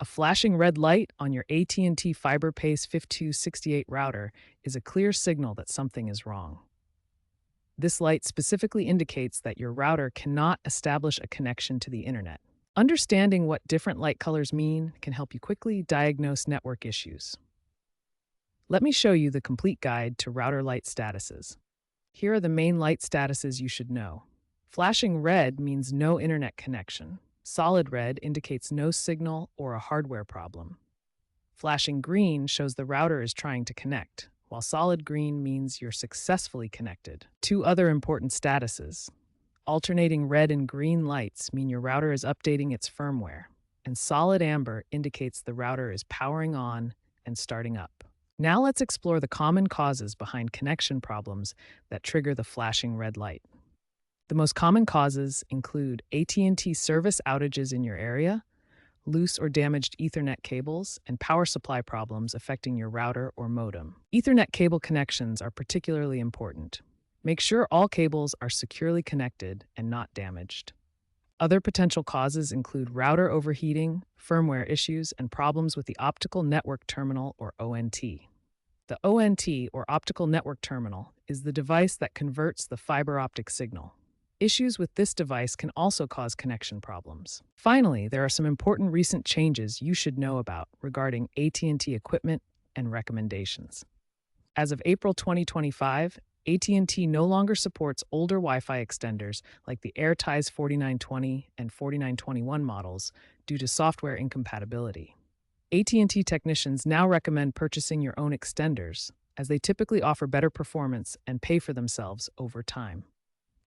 A flashing red light on your AT&T Fiber Pace 5268 router is a clear signal that something is wrong. This light specifically indicates that your router cannot establish a connection to the internet. Understanding what different light colors mean can help you quickly diagnose network issues. Let me show you the complete guide to router light statuses. Here are the main light statuses you should know. Flashing red means no internet connection. Solid red indicates no signal or a hardware problem. Flashing green shows the router is trying to connect, while solid green means you're successfully connected. Two other important statuses. Alternating red and green lights mean your router is updating its firmware, and solid amber indicates the router is powering on and starting up. Now let's explore the common causes behind connection problems that trigger the flashing red light. The most common causes include AT&T service outages in your area, loose or damaged Ethernet cables, and power supply problems affecting your router or modem. Ethernet cable connections are particularly important. Make sure all cables are securely connected and not damaged. Other potential causes include router overheating, firmware issues, and problems with the optical network terminal or ONT. The ONT, or optical network terminal, is the device that converts the fiber optic signal. Issues with this device can also cause connection problems. Finally, there are some important recent changes you should know about regarding AT&T equipment and recommendations. As of April 2025, AT&T no longer supports older Wi-Fi extenders like the AirTies 4920 and 4921 models due to software incompatibility. AT&T technicians now recommend purchasing your own extenders, as they typically offer better performance and pay for themselves over time.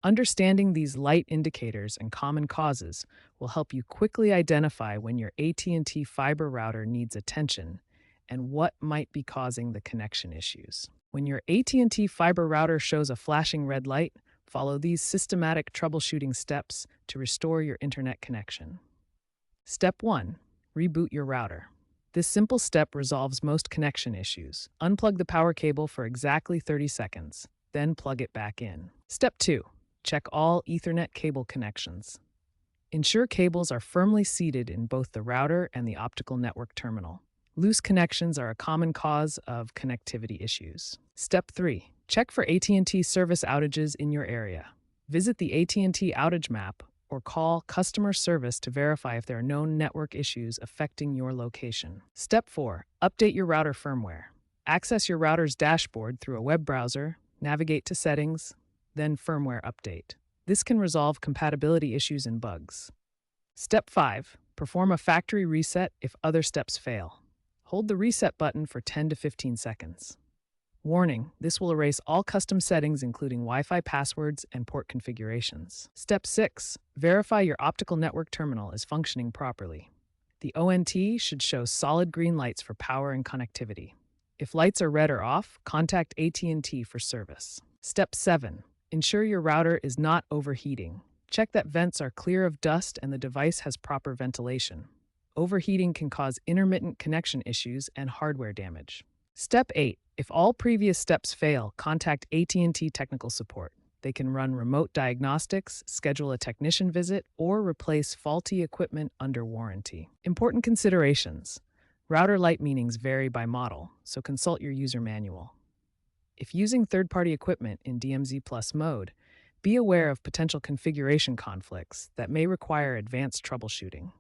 Understanding these light indicators and common causes will help you quickly identify when your AT&T fiber router needs attention and what might be causing the connection issues. When your AT&T fiber router shows a flashing red light, follow these systematic troubleshooting steps to restore your internet connection. Step 1. Reboot your router. This simple step resolves most connection issues. Unplug the power cable for exactly 30 seconds, then plug it back in. Step 2. Check all Ethernet cable connections. Ensure cables are firmly seated in both the router and the optical network terminal. Loose connections are a common cause of connectivity issues. Step 3. Check for AT&T service outages in your area. Visit the AT&T outage map or call customer service to verify if there are known network issues affecting your location. Step 4. Update your router firmware. Access your router's dashboard through a web browser, navigate to Settings, then Firmware Update. This can resolve compatibility issues and bugs. Step 5. Perform a factory reset if other steps fail. Hold the reset button for 10 to 15 seconds. Warning, this will erase all custom settings including Wi-Fi passwords and port configurations. Step 6. Verify your optical network terminal is functioning properly. The ONT should show solid green lights for power and connectivity. If lights are red or off, contact AT&T for service. Step 7. Ensure your router is not overheating. Check that vents are clear of dust and the device has proper ventilation. Overheating can cause intermittent connection issues and hardware damage. Step 8. If all previous steps fail, contact AT&T technical support. They can run remote diagnostics, schedule a technician visit, or replace faulty equipment under warranty. Important considerations. Router light meanings vary by model, so consult your user manual. If using third-party equipment in DMZ Plus mode, be aware of potential configuration conflicts that may require advanced troubleshooting.